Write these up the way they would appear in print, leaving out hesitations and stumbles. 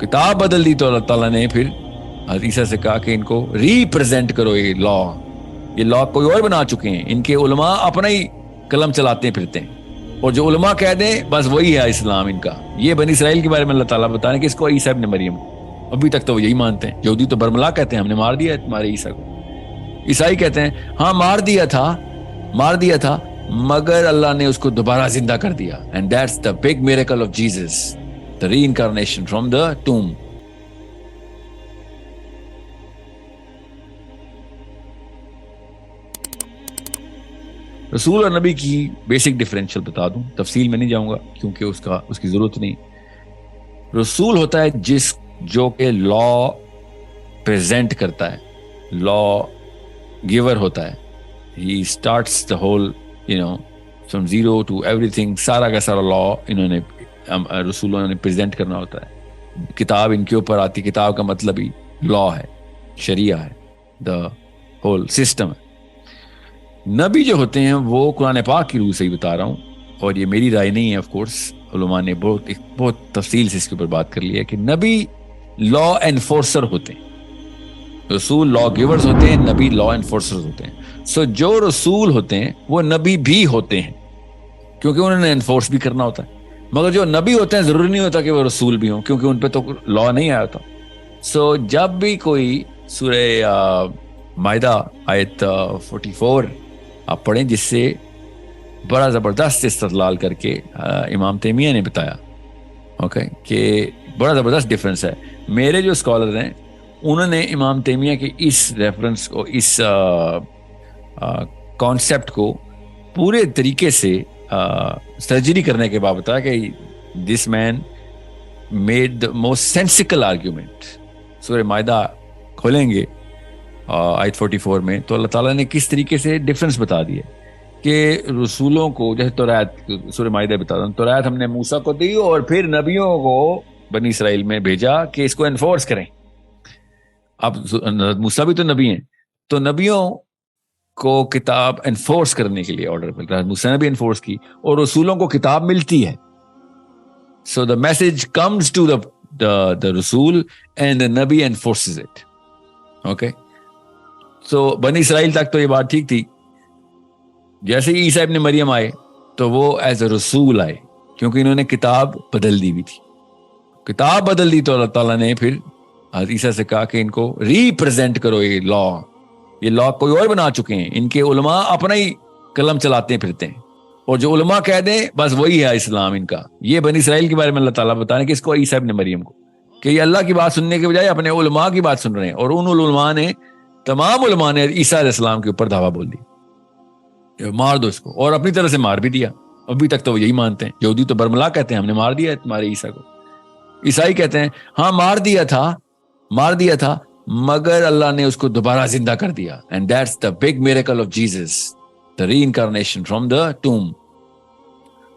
کتاب بدل دی تو اللہ تعالیٰ نے پھر حضرت عیسیٰ سے کہا کہ ان کو ریپرزینٹ کرو، یہ لا کوئی اور بنا چکے ہیں، ان کے علماء اپنا ہی قلم چلاتے پھرتے ہیں، اور جو علماء کہہ دیں بس وہی ہے اسلام ان کا۔ یہ بنی اسرائیل کے بارے میں اللہ تعالیٰ بتا رہے ہیں کہ اس کو عیسیٰ ابن مریم، ابھی تک تو وہ یہی مانتے ہیں۔ یہودی تو برملا کہتے ہیں ہم نے مار دیا ہے تمہارے عیسیٰ کو، عیسائی کہتے ہیں ہاں مار دیا تھا مگر اللہ نے اس کو دوبارہ زندہ کر دیا، and that's the big miracle of Jesus, the reincarnation from the tomb. رسول اور نبی کی بیسک ڈفرینشیل بتا دوں، تفصیل میں نہیں جاؤں گا کیونکہ اس کی ضرورت نہیں۔ رسول ہوتا ہے جو کہ لا پریزنٹ کرتا ہے، لا گیور ہوتا ہے، he starts the whole from zero to everything, سارا کا سارا لا انہوں نے رسولوں نے پریزنٹ کرنا ہوتا ہے۔ کتاب ان کے اوپر آتی، کتاب کا مطلب ہی لا ہے، شریعہ ہے، دا ہول سسٹم ہے۔ نبی جو ہوتے ہیں وہ قرآن پاک کی روح سے ہی بتا رہا ہوں، اور یہ میری رائے نہیں ہے، آف کورس علماء نے بہت تفصیل سے اس کے اوپر بات کر لی ہے کہ نبی لا انفورسر ہوتے ہیں، رسول لا گیورز ہوتے ہیں، نبی لا انفورسر ہوتے ہیں۔ سو جو رسول ہوتے ہیں وہ نبی بھی ہوتے ہیں کیونکہ انہوں نے انفورس بھی کرنا ہوتا ہے، مگر جو نبی ہوتے ہیں ضروری نہیں ہوتا کہ وہ رسول بھی ہوں کیونکہ ان پہ تو لا نہیں آیا ہوتا۔ سو جب بھی کوئی سورہ مائدہ آیت 44 آپ پڑھیں، جس سے بڑا زبردست استدلال کر کے امام تیمیہ نے بتایا کہ بڑا زبردست ڈفرنس ہے۔ میرے جو اسکالر ہیں انہوں نے امام تیمیہ کے اس ریفرنس کو، اس کانسیپٹ کو پورے طریقے سے سرجری کرنے کے بعد بتایا کہ this man made the most sensical argument. سورہ مائدہ کھولیں گے آیت 44 میں تو اللہ تعالیٰ نے کس طریقے سے ڈفرنس بتا دیا کہ رسولوں کو، جیسے توریت، سورہ مائدہ بتا دوں، توریت ہم نے موسیٰ کو دی اور پھر نبیوں کو بنی اسرائیل میں بھیجا کہ اس کو انفورس کریں۔ اب موسیٰ بھی تو نبی ہیں، تو نبیوں کو کتاب انفورس کرنے کے لیے آرڈر مل رہا ہے، موسیٰ نے بھی انفورس کی، اور رسولوں کو کتاب ملتی ہے۔ So the message comes to the رسول اینڈ دا نبی انفورسز اٹ۔ اوکے، سو بنی اسرائیل تک تو یہ بات ٹھیک تھی، جیسے ہی عیسیٰ ابن مریم آئے تو وہ ایز اے رسول آئے کیونکہ انہوں نے کتاب بدل دی بھی تھی۔ کتاب بدل دی تو اللہ تعالیٰ نے پھر حضرت عیسیٰ سے کہا کہ ان کو ریپرزینٹ کرو، یہ لا کوئی اور بنا چکے ہیں، ان کے علماء اپنا ہی قلم چلاتے پھرتے ہیں، اور جو علماء کہہ دیں بس وہی ہے اسلام ان کا۔ یہ بنی اسرائیل کے بارے میں اللہ تعالیٰ بتا رہے ہیں کہ اس کو عیسیٰ ابن مریم کو، کہ یہ اللہ کی بات سننے کے بجائے اپنے علماء کی بات سن رہے ہیں، اور ان تمام علماء نے عیسیٰ علیہ السلام کے اوپر دعویٰ بول دی، مار دو اس کو، اور اپنی طرح سے مار بھی دیا۔ ابھی تک تو وہ یہی مانتے ہیں، یہودی تو برملا کہتے ہیں ہم نے مار دیا ہے تمہارے عیسیٰ کو، عیسائی کہتے ہیں ہاں مار دیا تھا مگر اللہ نے اس کو دوبارہ زندہ کر دیا، and that's the big miracle of Jesus, the reincarnation from the tomb.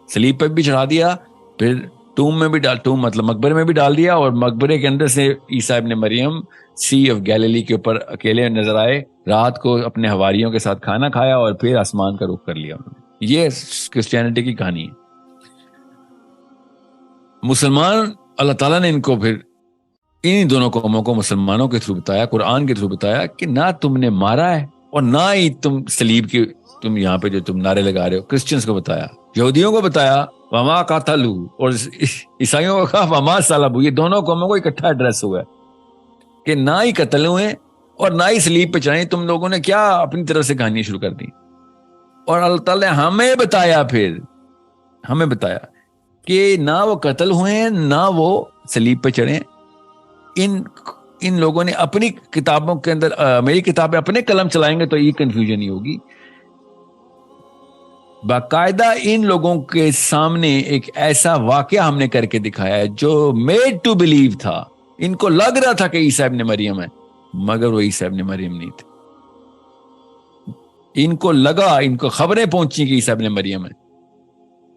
صلیب پہ بھی چڑھا دیا، پھر ٹوم میں بھی ٹوم مطلب مقبرے میں بھی ڈال دیا، اور مقبرے کے اندر سے عیسیٰ ابن مریم سی آف گیلیلی کے اوپر اکیلے نظر آئے، رات کو اپنے حواریوں کے ساتھ کھانا کھایا اور پھر آسمان کا رخ کر لیا انہوں نے۔ یہ کرسچینٹی کی کہانی ہے۔ مسلمان، اللہ تعالیٰ نے ان کو پھر ان دونوں قوموں کو مسلمانوں کے تھرو بتایا، قرآن کے تھرو بتایا کہ نہ تم نے مارا ہے اور نہ ہی تم صلیب کی تم یہاں پہ جو تم نعرے لگا رہے ہو، کرسچنز کو بتایا، یہودیوں کو بتایا وما قتلوا، اور عیسائیوں کو کہا وما صلبوا۔ یہ دونوں قوموں کو اکٹھا ایڈریس ہوا ہے کہ نہ ہی قتل ہوئے اور نہ ہی صلیب پہ چڑھے، تم لوگوں نے کیا اپنی طرف سے کہانی شروع کر دی۔ اور اللہ تعالیٰ نے ہمیں بتایا کہ نہ وہ قتل ہوئے ہیں نہ وہ صلیب پہ چڑھے۔ ان لوگوں نے اپنی کتابوں کے اندر، میری کتابیں اپنے قلم چلائیں گے تو یہ کنفیوژن ہی ہوگی۔ باقاعدہ ان لوگوں کے سامنے ایک ایسا واقعہ ہم نے کر کے دکھایا ہے جو میڈ ٹو بلیو تھا۔ ان کو لگ رہا تھا کہ عیسیٰ ابن مریم ہے، مگر وہ عیسیٰ ابن مریم نہیں تھے۔ ان کو خبریں پہنچی کہ عیسیٰ ابن مریم ہے،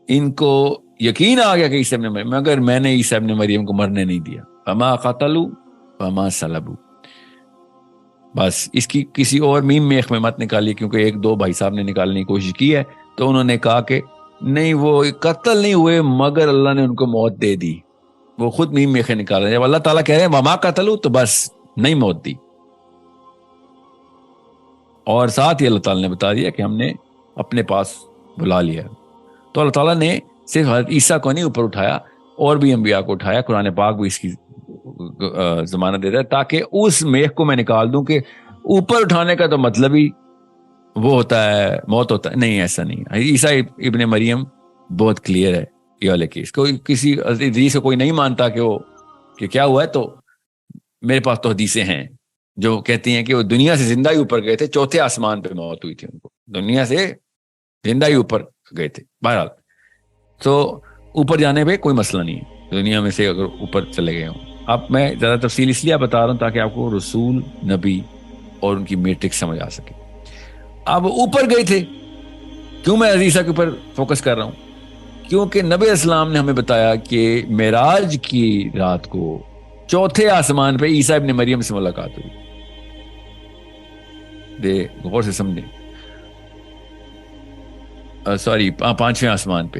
ان کو یقین آ گیا کہ عیسیٰ ابن مریم، مگر میں نے عیسیٰ ابن مریم کو مرنے نہیں دیا۔ وما قتلوا وما صلبوا۔ بس اس کی کسی اور میم میخ میں مت نکالیے، کیونکہ ایک دو بھائی صاحب نے نکالنے کی کوشش کی ہے، تو انہوں نے کہا کہ نہیں وہ قتل نہیں ہوئے مگر اللہ نے ان کو موت دے دی۔ وہ خود میم میں نکال رہے ہیں. جب اللہ تعالیٰ کہہ رہے ہیں وما قتلوا تو بس نہیں موت دی. اور ساتھ ہی اللہ تعالیٰ نے بتا دیا کہ ہم نے اپنے پاس بلا لیا. تو اللہ تعالیٰ نے صرف حضرت عیسیٰ کو نہیں اوپر اٹھایا، اور بھی انبیاء کو اٹھایا. قرآن پاک بھی اس کی ضمانت دیتا ہے تاکہ اس میخ کو میں نکال دوں کہ اوپر اٹھانے کا تو مطلب ہی وہ ہوتا ہے موت ہوتا ہے. نہیں، ایسا نہیں. عیسیٰ ابن مریم بہت کلیئر ہے یہ والے کیس. کوئی کسی حدیث کو کوئی نہیں مانتا کہ وہ کہ کیا ہوا ہے، تو میرے پاس تو حدیثیں ہیں جو کہتی ہیں کہ وہ دنیا سے زندہ ہی اوپر گئے تھے، چوتھے آسمان پہ موت ہوئی تھی ان کو، دنیا سے زندہ ہی اوپر گئے تھے. بہرحال تو اوپر جانے پہ کوئی مسئلہ نہیں ہے، دنیا میں سے اگر اوپر چلے گئے ہوں. اب میں زیادہ تفصیل اس لیے بتا رہا ہوں تاکہ آپ کو رسول، نبی اور ان کی میٹرکس سمجھ آ سکے. اب اوپر گئے تھے. کیوں میں عیسیٰ کے اوپر فوکس کر رہا ہوں؟ کیونکہ نبی اسلام نے ہمیں بتایا کہ معراج کی رات کو چوتھے آسمان پہ عیسیٰ ابن مریم سے ملاقات ہوئی. غور سے سمجھیں. سوری، پانچویں آسمان پہ،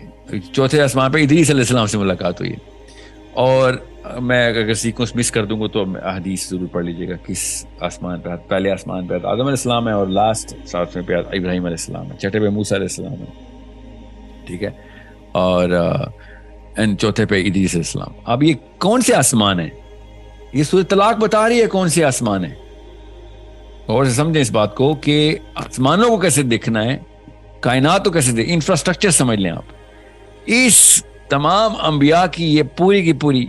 چوتھے آسمان پہ ادریس علیہ السلام سے ملاقات ہوئی. اور میں اگر سیکوینس مس کر دوں گا تو حدیث ضرور پڑھ لیجیے گا کس آسمان پہ. پہلے آسمان پہ آدم علیہ السلام ہے، اور لاسٹ ساتویں پہ ابراہیم علیہ السلام ہے، چھٹے پہ موسیٰ علیہ السلام ہے. ٹھیک ہے. اور چوتھے پہ ادریس علیہ السلام. اب یہ کون سے آسمان ہیں؟ یہ سورۃ طلاق بتا رہی ہے کون سے آسمان ہیں. اور سمجھیں اس بات کو کہ آسمانوں کو کیسے دیکھنا ہے، کائنات کو کیسے دیکھنا، انفراسٹرکچر سمجھ لیں آپ. اس تمام انبیاء کی یہ پوری کی پوری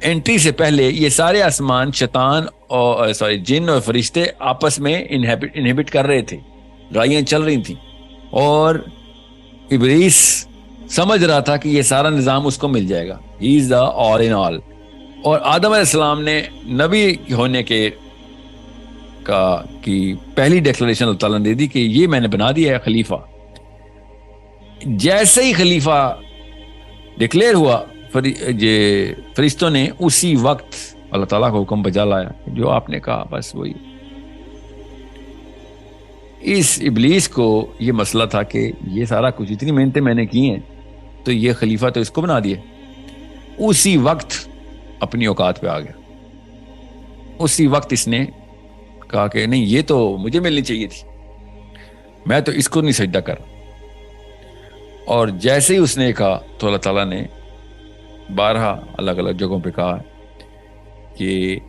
انٹری سے پہلے یہ سارے آسمان شیطان اور جن اور فرشتے آپس میں انہیبٹ کر رہے تھے، لڑائیاں چل رہی تھیں، اور ابلیس سمجھ رہا تھا کہ یہ سارا نظام اس کو مل جائے گا. ہی از دا آل ان آل. اور آدم علیہ السلام نے نبی ہونے کی پہلی ڈیکلریشن اللہ تعالیٰ نے دے دی کہ یہ میں نے بنا دیا ہے خلیفہ. جیسے ہی خلیفہ ڈکلیئر ہوا، فرشتوں نے اسی وقت اللہ تعالیٰ کا حکم بجا لایا جو آپ نے کہا. بس وہی. اس ابلیس کو یہ مسئلہ تھا کہ یہ سارا کچھ اتنی محنتیں میں نے کی ہیں تو یہ خلیفہ تو اس کو بنا دیا. اسی وقت اپنی اوقات پہ آ گیا. اسی وقت اس نے کہا کہ نہیں، یہ تو مجھے ملنی چاہیے تھی، میں تو اس کو نہیں سجدہ کر. اور جیسے ہی اس نے کہا تو اللہ تعالیٰ نے 12 الگ الگ جگہوں پہ کہا کہ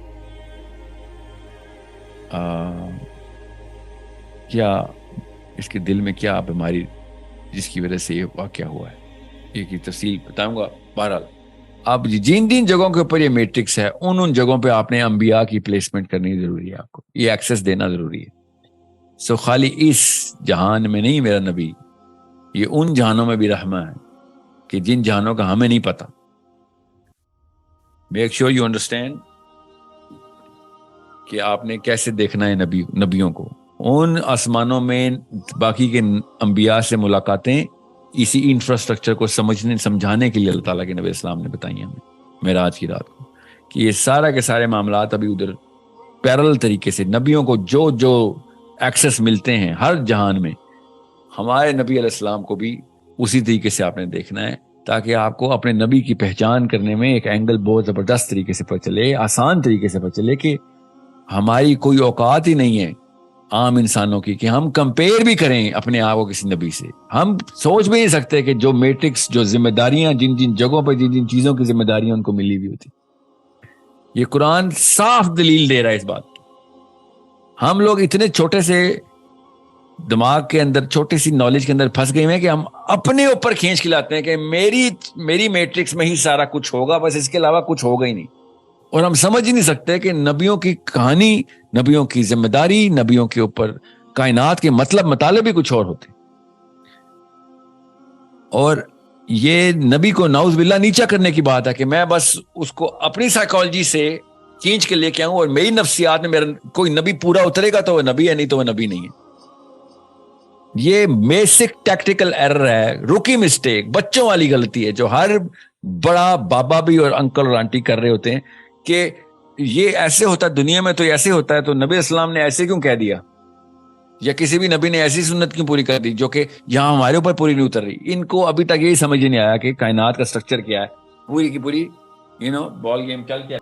کیا اس کے دل میں کیا بیماری جس کی وجہ سے یہ واقعہ ہوا ہے. یہ کی تفصیل بتاؤں گا. بہرحال اب جن جگہوں کے اوپر یہ میٹرکس ہے ان جگہوں پہ آپ نے انبیاء کی پلیسمنٹ کرنی ضروری ہے، آپ کو یہ ایکسس دینا ضروری ہے. سو خالی اس جہان میں نہیں میرا نبی، یہ ان جہانوں میں بھی رحمہ ہے کہ جن جہانوں کا ہمیں نہیں پتا. میک شیور یو انڈرسٹینڈ کہ آپ نے کیسے دیکھنا ہے نبیوں کو. ان آسمانوں میں باقی کے انبیاء سے ملاقاتیں اسی انفراسٹرکچر کو سمجھانے کے لیے اللہ تعالیٰ کے نبی اسلام نے بتائی ہمیں معراج کی رات کو، کہ یہ سارا کے سارے معاملات ابھی ادھر پیرل طریقے سے نبیوں کو جو جو ایکسس ملتے ہیں ہر جہان میں، ہمارے نبی علیہ السلام کو بھی اسی طریقے سے آپ نے دیکھنا ہے، تاکہ آپ کو اپنے نبی کی پہچان کرنے میں ایک اینگل بہت زبردست طریقے سے پتہ چلے، آسان طریقے سے پتہ چلے کہ ہماری کوئی اوقات ہی نہیں ہے عام انسانوں کی کہ ہم کمپیئر بھی کریں اپنے آپ کو کسی نبی سے. ہم سوچ بھی نہیں سکتے کہ جو میٹرکس، جو ذمہ داریاں جن جن جگہوں پہ جن جن چیزوں کی ذمہ داریاں ان کو ملی ہوئی ہوتی. یہ قرآن صاف دلیل دے رہا ہے اس بات کی. ہم لوگ اتنے چھوٹے سے دماغ کے اندر، چھوٹی سی نالج کے اندر پھنس گئے ہیں کہ ہم اپنے اوپر کھینچ کھلاتے ہیں کہ میری میٹرکس میں ہی سارا کچھ ہوگا، بس اس کے علاوہ کچھ ہوگا ہی نہیں. اور ہم سمجھ ہی نہیں سکتے کہ نبیوں کی کہانی، نبیوں کی ذمہ داری، نبیوں کے اوپر کائنات کے مطالب بھی کچھ اور ہوتے. اور یہ نبی کو نعوذ باللہ نیچا کرنے کی بات ہے کہ میں بس اس کو اپنی سائیکالوجی سے کھینچ کے لے کے آؤں اور میری نفسیات میں میرا کوئی نبی پورا اترے گا تو وہ نبی ہے، نہیں تو وہ نبی نہیں ہے. یہ بیسک ٹیکٹیکل ایرر ہے، روکی مسٹیک، بچوں والی غلطی ہے جو ہر بڑا بابا بھی اور انکل اور آنٹی کر رہے ہوتے ہیں کہ یہ ایسے ہوتا ہے دنیا میں تو ایسے ہوتا ہے، تو نبی اسلام نے ایسے کیوں کہہ دیا، یا کسی بھی نبی نے ایسی سنت کیوں پوری کر دی جو کہ یہاں ہمارے اوپر پوری نہیں اتر رہی. ان کو ابھی تک یہی سمجھ نہیں آیا کہ کائنات کا سٹرکچر کیا ہے. پوری کی پوری بال گیم چل کے